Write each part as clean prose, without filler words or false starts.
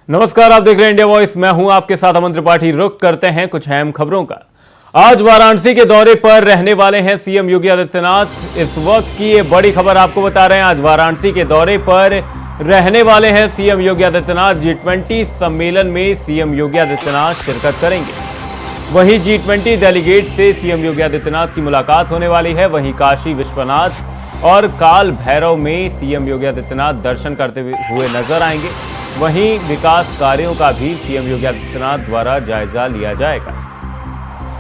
नमस्कार, आप देख रहे हैं इंडिया वॉइस। मैं हूं आपके साथ अमन त्रिपाठी। रुक करते हैं कुछ अहम खबरों का। आज वाराणसी के दौरे पर रहने वाले हैं सीएम योगी आदित्यनाथ। इस वक्त की ये बड़ी खबर आपको बता रहे हैं। आज वाराणसी के दौरे पर रहने वाले हैं सीएम योगी आदित्यनाथ। G20 सम्मेलन में सीएम योगी आदित्यनाथ शिरकत करेंगे। वहीं G20 डेलीगेट से सीएम योगी आदित्यनाथ की मुलाकात होने वाली है। वहीं काशी विश्वनाथ और काल भैरव में सीएम योगी आदित्यनाथ दर्शन करते हुए नजर आएंगे। वहीं विकास कार्यों का भी सीएम योगी आदित्यनाथ द्वारा जायजा लिया जाएगा।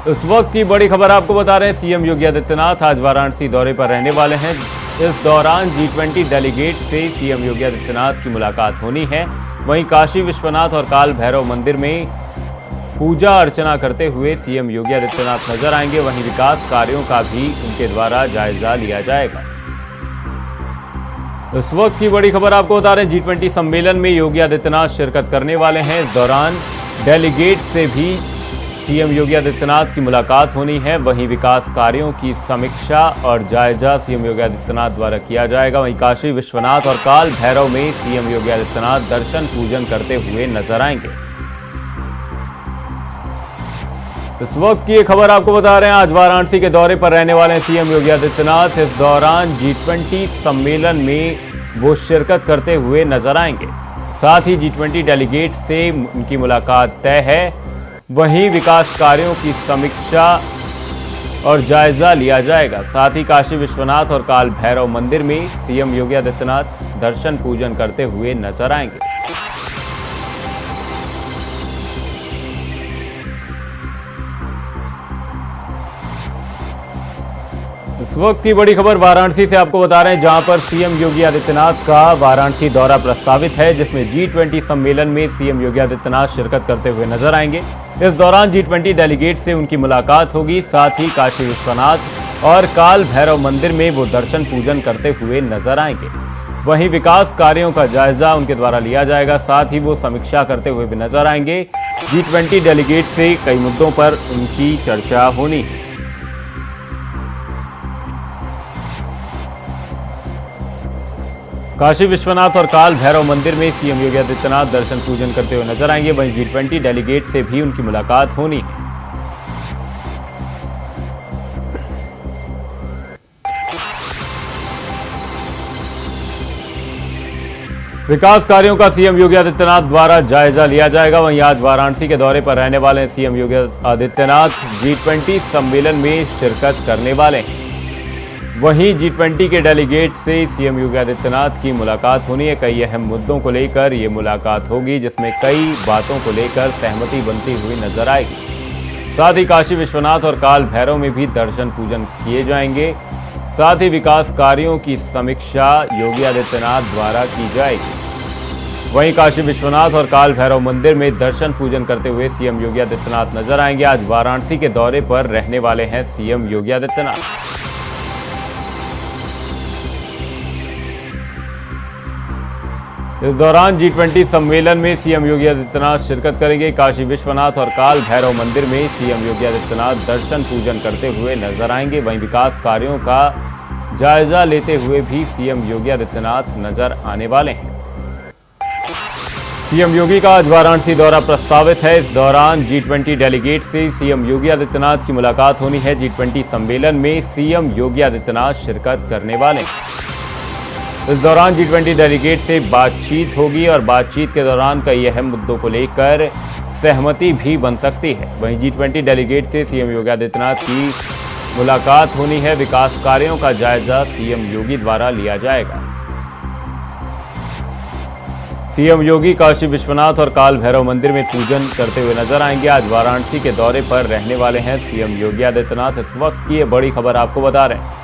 इस वक्त की बड़ी खबर आपको बता रहे हैं, सीएम योगी आदित्यनाथ आज वाराणसी दौरे पर रहने वाले हैं। इस दौरान G20 डेलीगेट से सीएम योगी आदित्यनाथ की मुलाकात होनी है। वहीं काशी विश्वनाथ और काल भैरव मंदिर में पूजा अर्चना करते हुए सीएम योगी आदित्यनाथ नजर आएंगे। वहीं विकास कार्यों का भी उनके द्वारा जायजा लिया जाएगा। इस वक्त की बड़ी खबर आपको बता रहे हैं, G20 सम्मेलन में योगी आदित्यनाथ शिरकत करने वाले हैं। इस दौरान डेलीगेट से भी सीएम योगी आदित्यनाथ की मुलाकात होनी है। वहीं विकास कार्यों की समीक्षा और जायजा सीएम योगी आदित्यनाथ द्वारा किया जाएगा। वहीं काशी विश्वनाथ और काल भैरव में सीएम योगी आदित्यनाथ दर्शन पूजन करते हुए नजर आएंगे। इस वक्त की ये खबर आपको बता रहे हैं, आज वाराणसी के दौरे पर रहने वाले हैं सीएम योगी आदित्यनाथ। इस दौरान G20 सम्मेलन में वो शिरकत करते हुए नजर आएंगे। साथ ही G20 डेलीगेट से उनकी मुलाकात तय है। वहीं विकास कार्यों की समीक्षा और जायजा लिया जाएगा। साथ ही काशी विश्वनाथ और काल भैरव मंदिर में सीएम योगी आदित्यनाथ दर्शन पूजन करते हुए नजर आएंगे। इस वक्त की बड़ी खबर वाराणसी से आपको बता रहे हैं, जहां पर सीएम योगी आदित्यनाथ का वाराणसी दौरा प्रस्तावित है, जिसमें G20 सम्मेलन में सीएम योगी आदित्यनाथ शिरकत करते हुए नजर आएंगे। इस दौरान G20 डेलीगेट से उनकी मुलाकात होगी। साथ ही काशी विश्वनाथ और काल भैरव मंदिर में वो दर्शन पूजन करते हुए नजर आएंगे। वहीं विकास कार्यों का जायजा उनके द्वारा लिया जाएगा। साथ ही वो समीक्षा करते हुए भी नजर आएंगे। G20 डेलीगेट से कई मुद्दों पर उनकी चर्चा होनी है। काशी विश्वनाथ और काल भैरव मंदिर में सीएम योगी आदित्यनाथ दर्शन पूजन करते हुए नजर आएंगे। वहीं G20 डेलीगेट से भी उनकी मुलाकात होनी है। विकास कार्यों का सीएम योगी आदित्यनाथ द्वारा जायजा लिया जाएगा। वहीं आज वाराणसी के दौरे पर रहने वाले सीएम योगी आदित्यनाथ G20 सम्मेलन में शिरकत करने वाले हैं। वहीं G20 के डेलीगेट से सीएम योगी आदित्यनाथ की मुलाकात होनी है। कई अहम मुद्दों को लेकर ये मुलाकात होगी, जिसमें कई बातों को लेकर सहमति बनती हुई नजर आएगी। साथ ही काशी विश्वनाथ और काल भैरव में भी दर्शन पूजन किए जाएंगे। साथ ही विकास कार्यों की समीक्षा योगी आदित्यनाथ द्वारा की जाएगी। वहीं काशी विश्वनाथ और काल भैरव मंदिर में दर्शन पूजन करते हुए सीएम योगी आदित्यनाथ नजर आएंगे। आज वाराणसी के दौरे पर रहने वाले हैं सीएम योगी आदित्यनाथ। इस दौरान G20 सम्मेलन में सीएम योगी आदित्यनाथ शिरकत करेंगे। काशी विश्वनाथ और काल भैरव मंदिर में सीएम योगी आदित्यनाथ दर्शन पूजन करते हुए नजर आएंगे। वहीं विकास कार्यों का जायजा लेते हुए भी सीएम योगी आदित्यनाथ नजर आने वाले हैं। सीएम योगी का आज वाराणसी दौरा प्रस्तावित है। इस दौरान G20 डेलीगेट से सीएम योगी आदित्यनाथ की मुलाकात होनी है। G20 सम्मेलन में सीएम योगी आदित्यनाथ शिरकत करने वाले हैं। इस दौरान G20 डेलीगेट से बातचीत होगी और बातचीत के दौरान कई अहम मुद्दों को लेकर सहमति भी बन सकती है। वहीं G20 डेलीगेट से सीएम योगी आदित्यनाथ की मुलाकात होनी है। विकास कार्यों का जायजा सीएम योगी द्वारा लिया जाएगा। सीएम योगी काशी विश्वनाथ और काल भैरव मंदिर में पूजन करते हुए नजर आएंगे। आज वाराणसी के दौरे पर रहने वाले हैं सीएम योगी आदित्यनाथ। इस वक्त की ये बड़ी खबर आपको बता रहे हैं।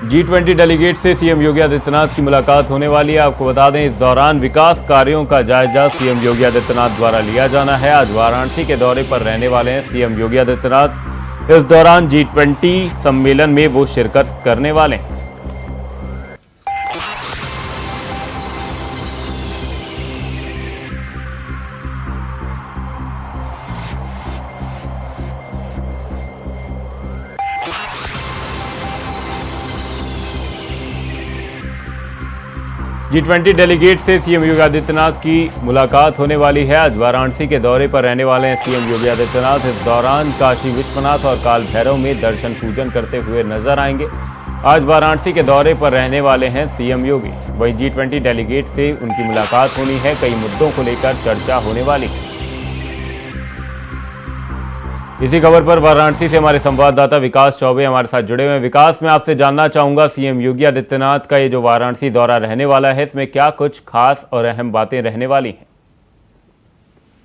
G20 डेलीगेट से सीएम योगी आदित्यनाथ की मुलाकात होने वाली है। आपको बता दें, इस दौरान विकास कार्यों का जायजा सीएम योगी आदित्यनाथ द्वारा लिया जाना है। आज वाराणसी के दौरे पर रहने वाले हैं सीएम योगी आदित्यनाथ। इस दौरान G20 सम्मेलन में वो शिरकत करने वाले हैं। G20 डेलीगेट से सीएम योगी आदित्यनाथ की मुलाकात होने वाली है। आज वाराणसी के दौरे पर रहने वाले हैं सीएम योगी आदित्यनाथ। इस दौरान काशी विश्वनाथ और काल भैरव में दर्शन पूजन करते हुए नजर आएंगे। आज वाराणसी के दौरे पर रहने वाले हैं सीएम योगी। वहीं G20 डेलीगेट से उनकी मुलाकात होनी है। कई मुद्दों को लेकर चर्चा होने वाली है। इसी खबर पर वाराणसी से हमारे संवाददाता विकास चौबे हमारे साथ जुड़े हुए हैं। विकास, मैं आपसे जानना चाहूंगा, सीएम योगी आदित्यनाथ का ये जो वाराणसी दौरा रहने वाला है, इसमें क्या कुछ खास और अहम बातें रहने वाली हैं?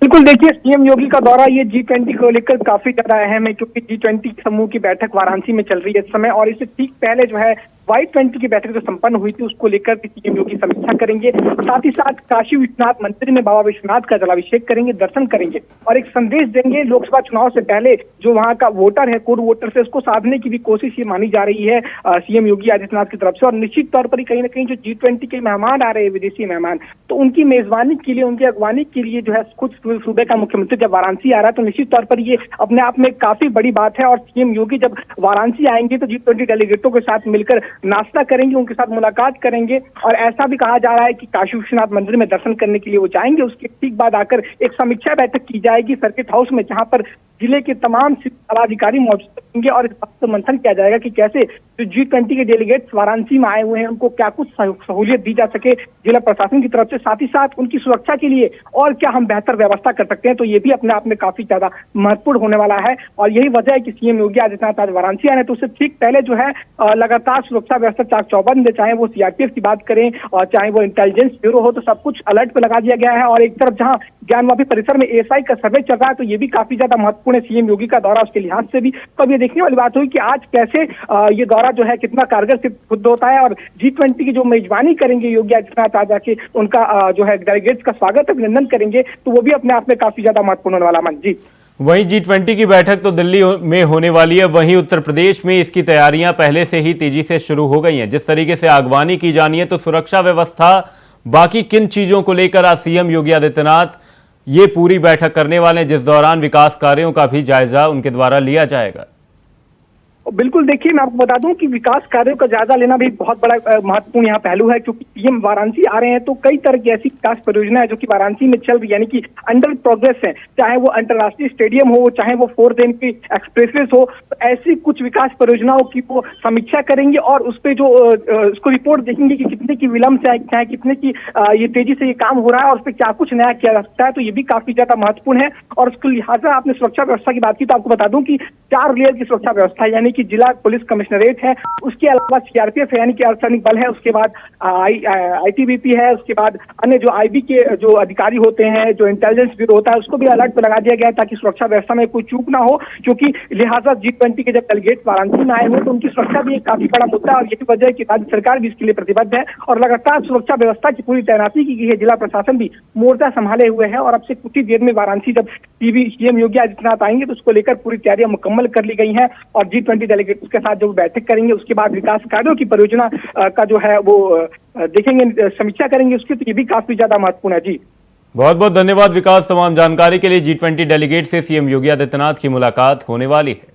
बिल्कुल, देखिए, सीएम योगी का दौरा ये G20 को लेकर काफी ज्यादा अहम है, क्योंकि G20 समूह की बैठक वाराणसी में चल रही है इस समय, और इससे ठीक पहले जो है Y20 की बैठक जो संपन्न हुई थी उसको लेकर भी सीएम योगी समीक्षा करेंगे। साथ ही साथ काशी विश्वनाथ मंदिर में बाबा विश्वनाथ का जलाभिषेक करेंगे, दर्शन करेंगे और एक संदेश देंगे। लोकसभा चुनाव से पहले जो वहां का वोटर है, कोर वोटर से, उसको साधने की भी कोशिश ये मानी जा रही है सीएम योगी आदित्यनाथ की तरफ से। और निश्चित तौर पर कहीं ना कहीं जो G20 के मेहमान आ रहे हैं, विदेशी मेहमान, तो उनकी मेजबानी के लिए, उनकी अगवानी के लिए जो है खुद सूबे का मुख्यमंत्री जब वाराणसी आ रहा है, तो निश्चित तौर पर ये अपने आप में काफी बड़ी बात है। और सीएम योगी जब वाराणसी आएंगे तो G20 डेलीगेटों के साथ मिलकर नाश्ता करेंगे, उनके साथ मुलाकात करेंगे, और ऐसा भी कहा जा रहा है कि काशी विश्वनाथ मंदिर में दर्शन करने के लिए वो जाएंगे। उसके ठीक बाद आकर एक समीक्षा बैठक की जाएगी सर्किट हाउस में, जहां पर जिले के तमाम पदाधिकारी मौजूद होंगे और इस बात पर मंथन किया जाएगा कि कैसे जो G20 के डेलीगेट्स वाराणसी में आए हुए हैं उनको क्या कुछ सहूलियत दी जा सके जिला प्रशासन की तरफ से, साथ ही साथ उनकी सुरक्षा के लिए और क्या हम बेहतर व्यवस्था कर सकते हैं। तो ये भी अपने आप में काफी ज्यादा महत्वपूर्ण होने वाला है, और यही वजह है कि सीएम योगी आदित्यनाथ आज वाराणसी आए हैं। तो उससे ठीक पहले जो है लगातार सुरक्षा व्यवस्था चाक चौबंद है, चाहे वो सीआरपीएफ की बात करें और चाहे वो इंटेलिजेंस ब्यूरो हो, तो सब कुछ अलर्ट पे लगा दिया गया है। और एक तरफ जहां ज्ञानवापी परिसर में एएसआई का सर्वे चल रहा है, तो ये भी काफी ज्यादा महत्वपूर्ण है सीएम योगी का दौरा उसके लिहाज से भी। तो अब ये देखने वाली बात हुई कि आज कैसे ये दौरा जो है कितना कारगर सिद्ध होता है, और G20 की जो मेजबानी करेंगे योगी आदित्यनाथ, आ जाके उनका जो है डेलीगेट्स का स्वागत अभिनंदन करेंगे, तो वो भी अपने आप में काफी ज्यादा महत्वपूर्ण होने वाला। मन जी, वहीं G20 की बैठक तो दिल्ली में होने वाली है, वहीं उत्तर प्रदेश में इसकी तैयारियां पहले से ही तेजी से शुरू हो गई हैं। जिस तरीके से आगवानी की जानी है, तो सुरक्षा व्यवस्था, बाकी किन चीजों को लेकर आज सीएम योगी आदित्यनाथ ये पूरी बैठक करने वाले हैं, जिस दौरान विकास कार्यों का भी जायजा उनके द्वारा लिया जाएगा? बिल्कुल, देखिए, मैं आपको बता दूं कि विकास कार्यों का जायजा लेना भी बहुत बड़ा महत्वपूर्ण यहाँ पहलू है, क्योंकि पीएम वाराणसी आ रहे हैं तो कई तरह की ऐसी विकास परियोजना है जो कि वाराणसी में चल रही है, यानी कि अंडर प्रोग्रेस है। चाहे वो अंतर्राष्ट्रीय स्टेडियम हो, चाहे वो 4 लेन की एक्सप्रेसवेज हो, तो ऐसी कुछ विकास परियोजनाओं की वो समीक्षा करेंगे और उस पर जो उसको रिपोर्ट देखेंगे कि कितने की विलंब से है, कितने की ये तेजी से ये काम हो रहा है और उस पर क्या कुछ नया किया जा सकता है। तो ये भी काफी ज्यादा महत्वपूर्ण है। और उसके लिहाजा आपने सुरक्षा व्यवस्था की बात की, तो आपको बता दूं कि 4 लेयर की सुरक्षा व्यवस्था है, यानी कि जिला पुलिस कमिश्नरेट है, उसके अलावा सीआरपीएफ है यानी कि अर्धसैनिक बल है, उसके बाद आईटीबीपी है, उसके बाद अन्य जो आईबी के जो अधिकारी होते हैं, जो इंटेलिजेंस ब्यूरो होता है, उसको भी अलर्ट पे लगा दिया गया है ताकि सुरक्षा व्यवस्था में कोई चूक ना हो। क्योंकि लिहाजा G20 के जब डेलीगेट वाराणसी में आए हुए तो उनकी सुरक्षा भी एक काफी बड़ा मुद्दा है, और यही वजह है कि राज्य सरकार भी इसके लिए प्रतिबद्ध है और लगातार सुरक्षा व्यवस्था की पूरी तैनाती की गई है। जिला प्रशासन भी मोर्चा संभाले हुए है, और अब से कुछ ही देर में वाराणसी जब सीएम योगी आदित्यनाथ आएंगे तो उसको लेकर पूरी तैयारियां मुकम्मल कर ली गई है। और G20 डेलीगेट्स के साथ जब बैठक करेंगे उसके बाद विकास कार्यों की परियोजना का जो है वो देखेंगे, समीक्षा करेंगे उसकी, तो ये भी काफी ज्यादा महत्वपूर्ण है। जी, बहुत बहुत धन्यवाद विकास तमाम जानकारी के लिए। G20 डेलीगेट से सीएम योगी आदित्यनाथ की मुलाकात होने वाली है।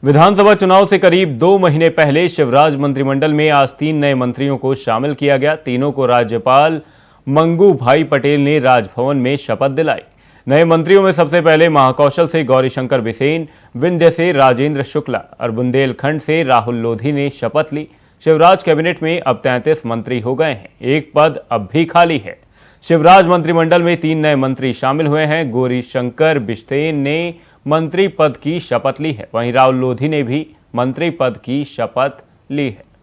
विधानसभा चुनाव से करीब 2 महीने पहले शिवराज मंत्रिमंडल में आज 3 नए मंत्रियों को शामिल किया गया। तीनों को राज्यपाल मंगू भाई पटेल ने राजभवन में शपथ दिलाई। नए मंत्रियों में सबसे पहले महाकौशल से गौरीशंकर बिसेन, विंध्य से राजेंद्र शुक्ला और बुंदेलखंड से राहुल लोधी ने शपथ ली। शिवराज कैबिनेट में अब 33 मंत्री हो गए हैं, एक पद अब भी खाली है। शिवराज मंत्रिमंडल में 3 नए मंत्री शामिल हुए हैं। गौरीशंकर बिसेन ने मंत्री पद की शपथ ली है, वहीं राहुल लोधी ने भी मंत्री पद की शपथ ली है।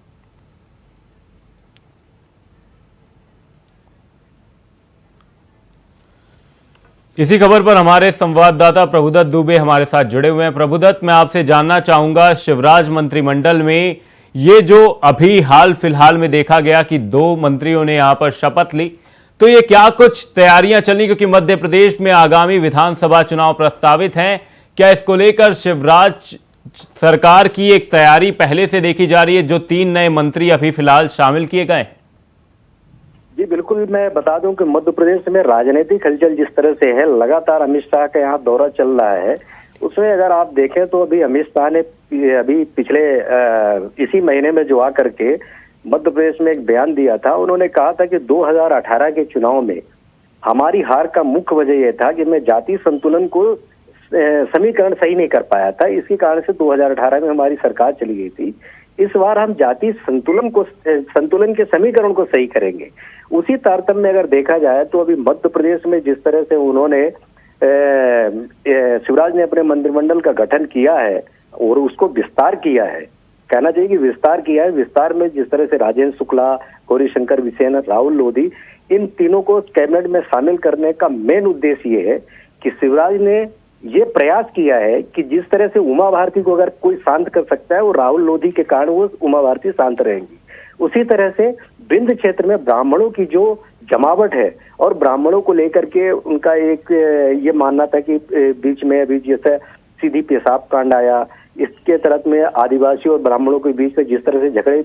इसी खबर पर हमारे संवाददाता प्रभुदत्त दुबे हमारे साथ जुड़े हुए हैं। प्रभुदत्त, मैं आपसे जानना चाहूंगा, शिवराज मंत्रिमंडल में ये जो अभी हाल फिलहाल में देखा गया कि 2 मंत्रियों ने यहां पर शपथ ली, तो ये क्या कुछ तैयारियां चली, क्योंकि मध्य प्रदेश में आगामी विधानसभा चुनाव प्रस्तावित हैं, क्या इसको लेकर शिवराज सरकार की एक तैयारी पहले से देखी जा रही है, जो 3 नए मंत्री अभी फिलहाल शामिल किए गए हैं? जी बिल्कुल, मैं बता दूं कि मध्य प्रदेश में राजनीतिक हलचल जिस तरह से है, लगातार अमित शाह का यहाँ दौरा चल रहा है, उसमें अगर आप देखें तो अभी अमित शाह ने अभी पिछले इसी महीने में जो आकर के मध्य प्रदेश में एक बयान दिया था। उन्होंने कहा था कि 2018 के चुनाव में हमारी हार का मुख्य वजह यह था कि मैं जाति संतुलन को समीकरण सही नहीं कर पाया था। इसी कारण से 2018 में हमारी सरकार चली गई थी। इस बार हम जाति संतुलन के समीकरण को सही करेंगे। उसी तारतम्य में अगर देखा जाए तो अभी मध्य प्रदेश में जिस तरह से उन्होंने शिवराज ने अपने मंत्रिमंडल का गठन किया है और उसको विस्तार किया है, कहना चाहिए कि विस्तार किया है। विस्तार में जिस तरह से राजेंद्र शुक्ला, गौरीशंकर बिसेन, राहुल लोधी, इन तीनों को कैबिनेट में शामिल करने का मेन उद्देश्य ये है कि शिवराज ने ये प्रयास किया है कि जिस तरह से उमा भारती को अगर कोई शांत कर सकता है, वो राहुल लोधी के कारण वो उमा भारती शांत रहेंगी। उसी तरह से विंध्य क्षेत्र में ब्राह्मणों की जो जमावट है और ब्राह्मणों को लेकर के उनका एक ये मानना था कि बीच में अभी जैसे सीधी पेशाब कांड आया, इसके तरफ में आदिवासी और ब्राह्मणों के बीच में जिस तरह से झगड़े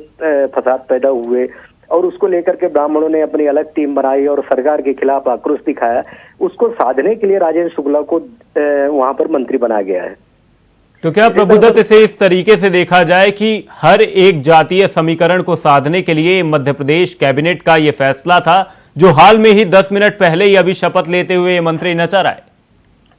फसाद पैदा हुए और उसको लेकर के ब्राह्मणों ने अपनी अलग टीम बनाई और सरकार के खिलाफ आक्रोश दिखाया, उसको साधने के लिए राजेंद्र शुक्ला को वहां पर मंत्री बनाया गया है। तो क्या प्रभुदत्त इसे इस तरीके से देखा जाए कि हर एक जातीय समीकरण को साधने के लिए मध्य प्रदेश कैबिनेट का यह फैसला था, जो हाल में ही 10 मिनट पहले ही अभी शपथ लेते हुए मंत्री नजर आए?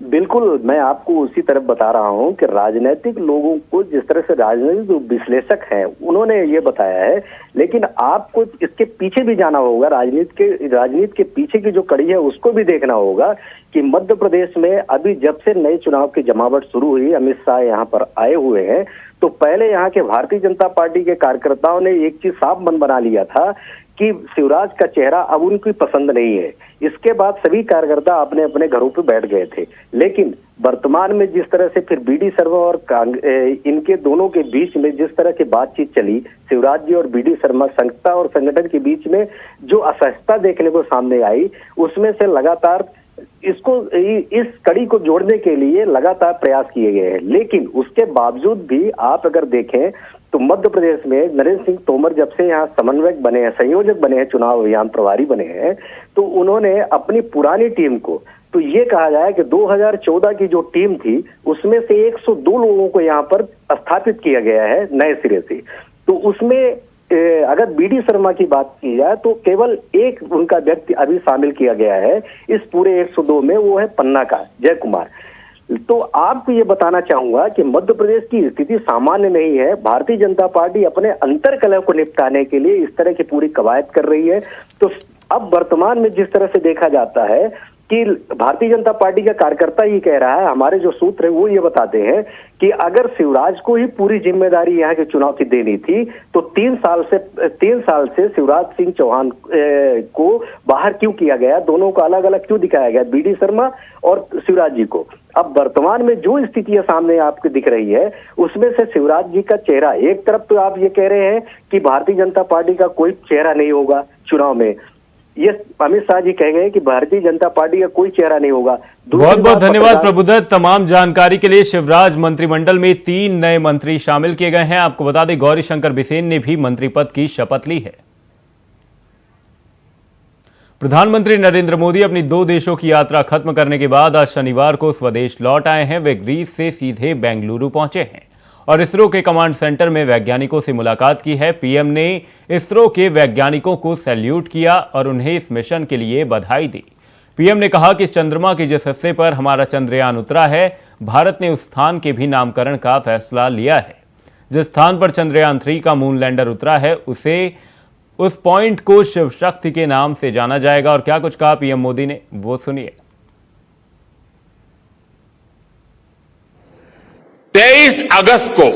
बिल्कुल, मैं आपको उसी तरफ बता रहा हूं कि राजनीतिक लोगों को जिस तरह से राजनीतिक जो विश्लेषक हैं उन्होंने ये बताया है, लेकिन आपको इसके पीछे भी जाना होगा। राजनीति के पीछे की जो कड़ी है उसको भी देखना होगा कि मध्य प्रदेश में अभी जब से नए चुनाव की जमावट शुरू हुई, अमित शाह यहाँ पर आए हुए हैं, तो पहले यहाँ के भारतीय जनता पार्टी के कार्यकर्ताओं ने एक चीज साफ मन बना लिया था कि शिवराज का चेहरा अब उनकी पसंद नहीं है। इसके बाद सभी कार्यकर्ता अपने अपने घरों पे बैठ गए थे। लेकिन वर्तमान में जिस तरह से फिर बीडी शर्मा और इनके दोनों के बीच में जिस तरह की बातचीत चली, शिवराज जी और बीडी शर्मा, संस्था और संगठन के बीच में जो असहजता देखने को सामने आई, उसमें से लगातार इस कड़ी को जोड़ने के लिए लगातार प्रयास किए गए हैं। लेकिन उसके बावजूद भी आप अगर देखें तो मध्य प्रदेश में नरेंद्र सिंह तोमर जब से यहाँ समन्वयक बने हैं, संयोजक बने हैं, चुनाव अभियान प्रभारी बने हैं, तो उन्होंने अपनी पुरानी टीम को, तो ये कहा जाए कि 2014 की जो टीम थी उसमें से 102 लोगों को यहाँ पर स्थापित किया गया है नए सिरे से। तो उसमें अगर बीडी शर्मा की बात की जाए तो केवल एक उनका व्यक्ति अभी शामिल किया गया है इस पूरे 102 में, वो है पन्ना का जय कुमार। तो आपको ये बताना चाहूंगा कि मध्य प्रदेश की स्थिति सामान्य नहीं है। भारतीय जनता पार्टी अपने अंतर्कलह को निपटाने के लिए इस तरह की पूरी कवायद कर रही है। तो अब वर्तमान में जिस तरह से देखा जाता है कि भारतीय जनता पार्टी का कार्यकर्ता ये कह रहा है, हमारे जो सूत्र है वो ये बताते हैं कि अगर शिवराज को ही पूरी जिम्मेदारी यहाँ के चुनाव की देनी थी तो 3 साल से शिवराज सिंह चौहान को बाहर क्यों किया गया, दोनों को अलग अलग क्यों दिखाया गया, बीडी शर्मा और शिवराज जी को। अब वर्तमान में जो स्थितियां सामने आपको दिख रही है उसमें से शिवराज जी का चेहरा, एक तरफ तो आप ये कह रहे हैं कि भारतीय जनता पार्टी का कोई चेहरा नहीं होगा चुनाव में, ये अमित शाह जी कह गए कि भारतीय जनता पार्टी का कोई चेहरा नहीं होगा। बहुत बहुत धन्यवाद प्रभुदत्त, तमाम जानकारी के लिए। शिवराज मंत्रिमंडल में 3 नए मंत्री शामिल किए गए हैं। आपको बता दें गौरीशंकर बिसेन ने भी मंत्री पद की शपथ ली है। प्रधानमंत्री नरेंद्र मोदी अपनी 2 देशों की यात्रा खत्म करने के बाद आज शनिवार को स्वदेश लौट आए हैं। वे ग्रीस से सीधे बेंगलुरु पहुंचे हैं और इसरो के कमांड सेंटर में वैज्ञानिकों से मुलाकात की है। पीएम ने इसरो के वैज्ञानिकों को सैल्यूट किया और उन्हें इस मिशन के लिए बधाई दी। पीएम ने कहा कि चंद्रमा के जिस हिस्से पर हमारा चंद्रयान उतरा है, भारत ने उस स्थान के भी नामकरण का फैसला लिया है। जिस स्थान पर चंद्रयान 3 का मून लैंडर उतरा है उस पॉइंट को शिव शक्ति के नाम से जाना जाएगा। और क्या कुछ कहा पीएम मोदी ने, वो सुनिए। 23 अगस्त को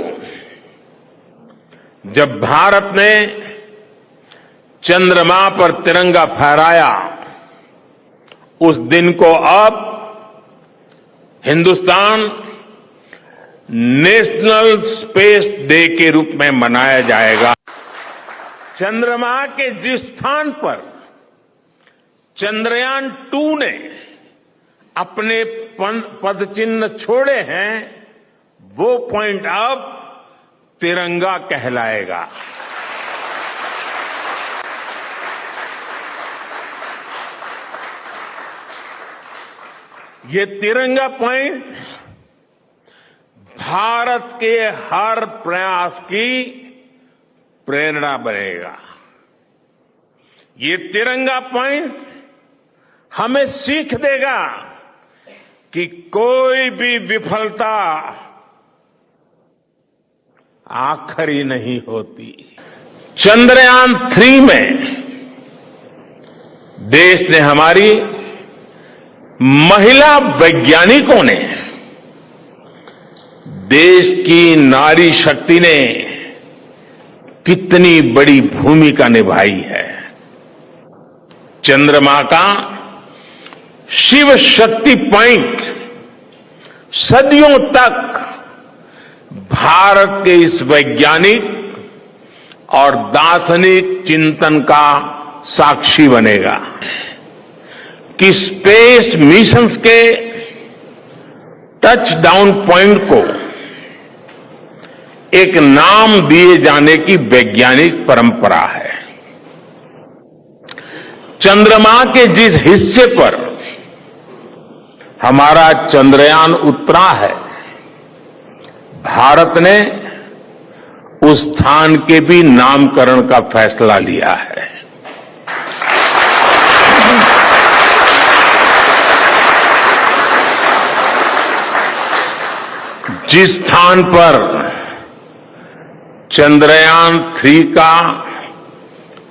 जब भारत ने चंद्रमा पर तिरंगा फहराया, उस दिन को अब हिंदुस्तान नेशनल स्पेस डे के रूप में मनाया जाएगा। चंद्रमा के जिस स्थान पर चंद्रयान 2 ने अपने पदचिन्ह छोड़े हैं, वो पॉइंट अब तिरंगा कहलाएगा। ये तिरंगा पॉइंट भारत के हर प्रयास की प्रेरणा बनेगा। ये तिरंगा पॉइंट हमें सीख देगा कि कोई भी विफलता आखिरी नहीं होती। चंद्रयान 3 में देश ने, हमारी महिला वैज्ञानिकों ने, देश की नारी शक्ति ने कितनी बड़ी भूमिका निभाई है। चंद्रमा का शिव शक्ति पॉइंट सदियों तक भारत के इस वैज्ञानिक और दार्शनिक चिंतन का साक्षी बनेगा कि स्पेस मिशंस के टच डाउन पॉइंट को एक नाम दिए जाने की वैज्ञानिक परंपरा है। चंद्रमा के जिस हिस्से पर हमारा चंद्रयान उतरा है, भारत ने उस स्थान के भी नामकरण का फैसला लिया है। जिस स्थान पर चंद्रयान 3 का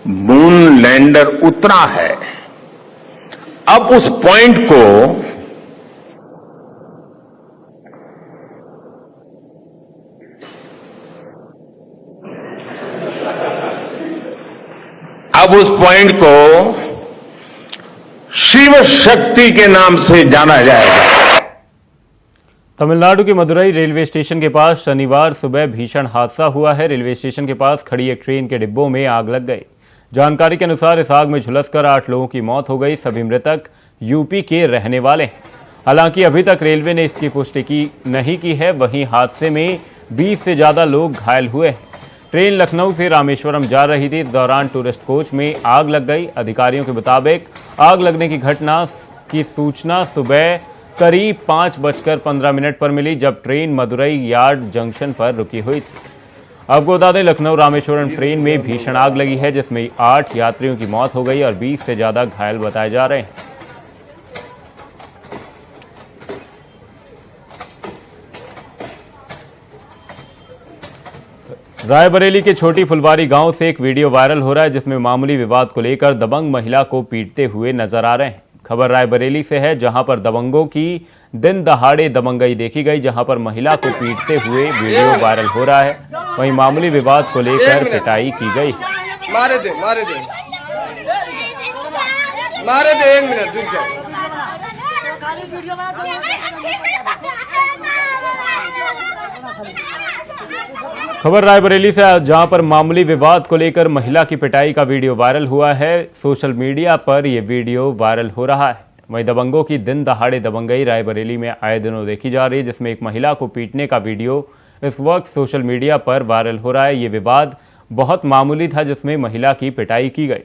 मून लैंडर उतरा है, अब उस पॉइंट को शिव शक्ति के नाम से जाना जाएगा। तमिलनाडु के मदुरई रेलवे स्टेशन के पास शनिवार सुबह भीषण हादसा हुआ है। रेलवे स्टेशन के पास खड़ी एक ट्रेन के डिब्बों में आग लग गई। जानकारी के अनुसार इस आग में झुलसकर 8 लोगों की मौत हो गई। सभी मृतक यूपी के रहने वाले हैं। हालांकि अभी तक रेलवे ने इसकी पुष्टि नहीं की है। वहीं हादसे में 20 से ज्यादा लोग घायल हुए हैं। ट्रेन लखनऊ से रामेश्वरम जा रही थी। इस दौरान टूरिस्ट कोच में आग लग गई। अधिकारियों के मुताबिक आग लगने की घटना की सूचना सुबह करीब 5:15 पर मिली, जब ट्रेन मदुरई यार्ड जंक्शन पर रुकी हुई थी। आपको बता दें, लखनऊ रामेश्वरम ट्रेन में भीषण आग लगी है, जिसमें 8 यात्रियों की मौत हो गई और 20 से ज्यादा घायल बताए जा रहे हैं। रायबरेली के छोटी फुलवारी गांव से एक वीडियो वायरल हो रहा है, जिसमें मामूली विवाद को लेकर दबंग महिला को पीटते हुए नजर आ रहे हैं। खबर रायबरेली से है, जहां पर दबंगों की दिन दहाड़े दबंगई देखी गई, जहां पर महिला को पीटते हुए वीडियो वायरल हो रहा है। वहीं मामूली विवाद को लेकर पिटाई की गई। मारे दे 1 मिनट रुक जाओ। खबर रायबरेली से, जहां पर मामूली विवाद को लेकर महिला की पिटाई का वीडियो वायरल हुआ है। सोशल मीडिया पर यह वीडियो वायरल हो रहा है। वहीं दबंगों की दिन दहाड़े दबंगई रायबरेली में आए दिनों देखी जा रही है, जिसमें एक महिला को पीटने का वीडियो इस वक्त सोशल मीडिया पर वायरल हो रहा है। ये विवाद बहुत मामूली था, जिसमें महिला की पिटाई की गई।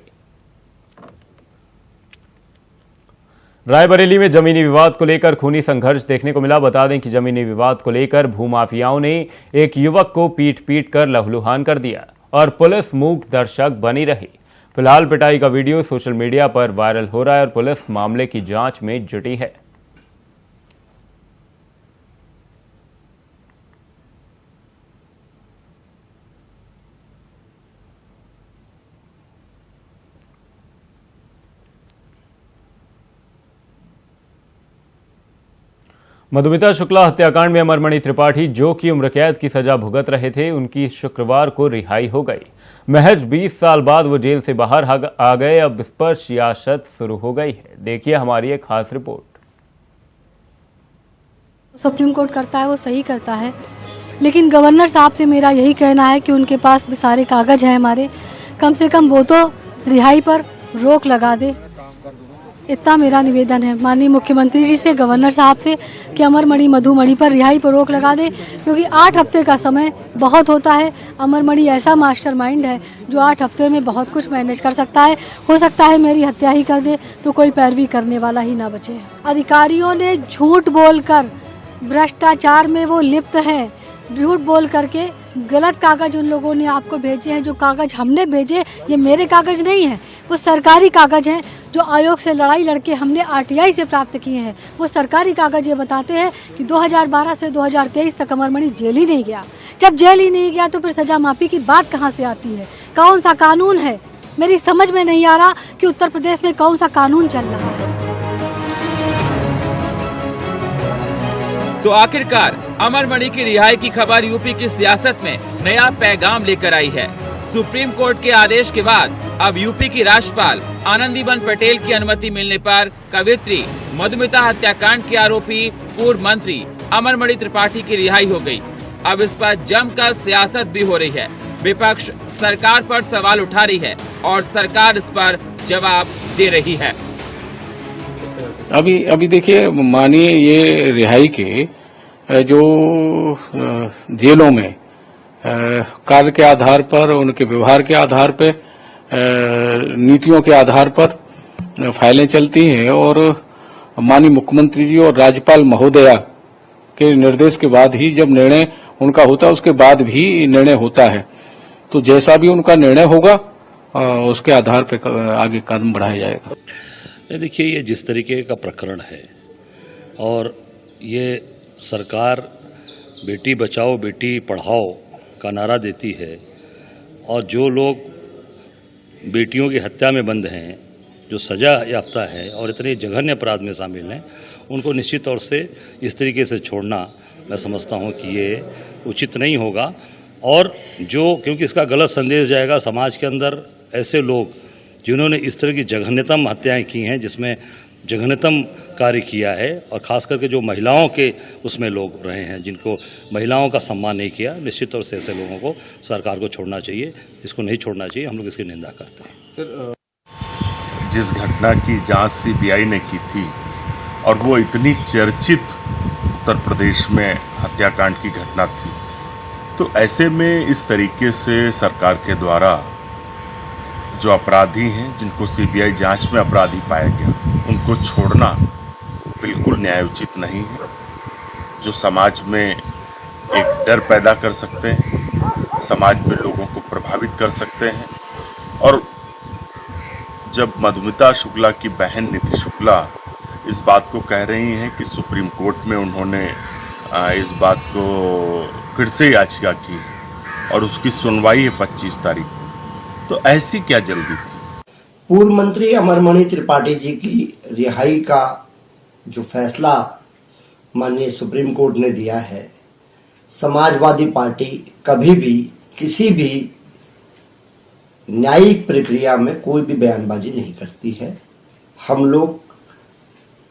रायबरेली में जमीनी विवाद को लेकर खूनी संघर्ष देखने को मिला। बता दें कि जमीनी विवाद को लेकर भूमाफियाओं ने एक युवक को पीट कर लहूलुहान कर दिया और पुलिस मूक दर्शक बनी रही। फिलहाल पिटाई का वीडियो सोशल मीडिया पर वायरल हो रहा है और पुलिस मामले की जांच में जुटी है। मधुमिता शुक्ला हत्याकांड में अमरमणि त्रिपाठी, जो कि उम्र कैद की सजा भुगत रहे थे, उनकी शुक्रवार को रिहाई हो गई। महज 20 साल बाद वो जेल से बाहर आ गए। अब इस पर सियासत शुरू हो गई है। देखिए हमारी एक खास रिपोर्ट। सुप्रीम कोर्ट करता है वो सही करता है, लेकिन गवर्नर साहब से मेरा यही कहना है कि उनके पास भी सारे कागज हैं हमारे, कम से कम वो तो रिहाई पर रोक लगा दे। इतना मेरा निवेदन है माननीय मुख्यमंत्री जी से, गवर्नर साहब से, कि अमरमणि मधुमणि पर रिहाई पर रोक लगा दे, क्योंकि 8 हफ्ते का समय बहुत होता है। अमरमणि ऐसा मास्टरमाइंड है जो 8 हफ्ते में बहुत कुछ मैनेज कर सकता है। हो सकता है मेरी हत्या ही कर दे तो कोई पैरवी करने वाला ही ना बचे। अधिकारियों ने झूठ बोलकर भ्रष्टाचार में वो लिप्त हैं, झूठ बोल करके गलत कागज उन लोगों ने आपको भेजे हैं। जो कागज हमने भेजे ये मेरे कागज नहीं हैं, वो सरकारी कागज हैं जो आयोग से लड़ाई लड़के हमने आरटीआई से प्राप्त किए हैं। वो सरकारी कागज ये बताते हैं कि 2012 से 2023 तक अमरमणि जेल ही नहीं गया। जब जेल ही नहीं गया तो फिर सजा माफी की बात कहाँ से आती है? कौन सा कानून है? मेरी समझ में नहीं आ रहा कि उत्तर प्रदेश में कौन सा कानून चल रहा है। तो आखिरकार अमरमणि की रिहाई की खबर यूपी की सियासत में नया पैगाम लेकर आई है। सुप्रीम कोर्ट के आदेश के बाद अब यूपी की राज्यपाल आनंदीबेन पटेल की अनुमति मिलने पर कवियत्री मधुमिता हत्याकांड के आरोपी पूर्व मंत्री अमरमणि त्रिपाठी की रिहाई हो गई। अब इस पर जमकर सियासत भी हो रही है। विपक्ष सरकार पर सवाल उठा रही है और सरकार इस पर जवाब दे रही है। अभी देखिए, मानिए ये रिहाई के जो जेलों में कार्य के आधार पर, उनके व्यवहार के आधार पर, नीतियों के आधार पर फाइलें चलती हैं और माननीय मुख्यमंत्री जी और राज्यपाल महोदया के निर्देश के बाद ही जब निर्णय उनका होता है, उसके बाद भी निर्णय होता है। तो जैसा भी उनका निर्णय होगा उसके आधार पर आगे कदम बढ़ाया जाएगा। देखिए, ये जिस तरीके का प्रकरण है और ये सरकार बेटी बचाओ बेटी पढ़ाओ का नारा देती है और जो लोग बेटियों की हत्या में बंद हैं, जो सजा याफ्ता है और इतने जघन्य अपराध में शामिल हैं, उनको निश्चित तौर से इस तरीके से छोड़ना मैं समझता हूं कि ये उचित नहीं होगा। और क्योंकि इसका गलत संदेश जाएगा समाज के अंदर, ऐसे लोग जिन्होंने इस तरह की जघन्यतम हत्याएं की हैं, जिसमें जघन्यतम कार्य किया है, और खास करके जो महिलाओं के उसमें लोग रहे हैं, जिनको महिलाओं का सम्मान नहीं किया, निश्चित तौर से ऐसे लोगों को सरकार को छोड़ना चाहिए। इसको नहीं छोड़ना चाहिए, हम लोग इसकी निंदा करते हैं। जिस घटना की जांच सीबीआई ने की थी और वो इतनी चर्चित उत्तर प्रदेश में हत्याकांड की घटना थी, तो ऐसे में इस तरीके से सरकार के द्वारा जो अपराधी हैं, जिनको सीबीआई जांच में अपराधी पाया गया, उनको छोड़ना बिल्कुल न्यायोचित नहीं है। जो समाज में एक डर पैदा कर सकते हैं, समाज में लोगों को प्रभावित कर सकते हैं। और जब मधुमिता शुक्ला की बहन नीति शुक्ला इस बात को कह रही हैं कि सुप्रीम कोर्ट में उन्होंने इस बात को फिर से याचिका की और उसकी सुनवाई है 25 तारीख को, तो ऐसी क्या जल्दी थी? पूर्व मंत्री अमरमणि त्रिपाठी जी की रिहाई का जो फैसला माननीय सुप्रीम कोर्ट ने दिया है, समाजवादी पार्टी कभी भी किसी भी न्यायिक प्रक्रिया में कोई भी बयानबाजी नहीं करती है। हम लोग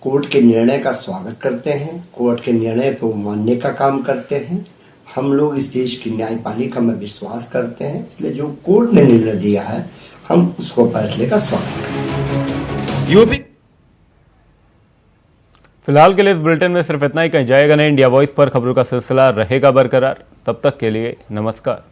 कोर्ट के निर्णय का स्वागत करते हैं, कोर्ट के निर्णय को मानने का काम करते हैं। हम लोग इस देश की न्यायपालिका में विश्वास करते हैं, इसलिए जो कोर्ट ने निर्णय दिया है हम उसको फैसले का स्वागत करते हैं। फिलहाल के लिए इस बुलेटिन में सिर्फ इतना ही। कहीं जाएगा नहीं। इंडिया वॉइस पर खबरों का सिलसिला रहेगा बरकरार। तब तक के लिए नमस्कार।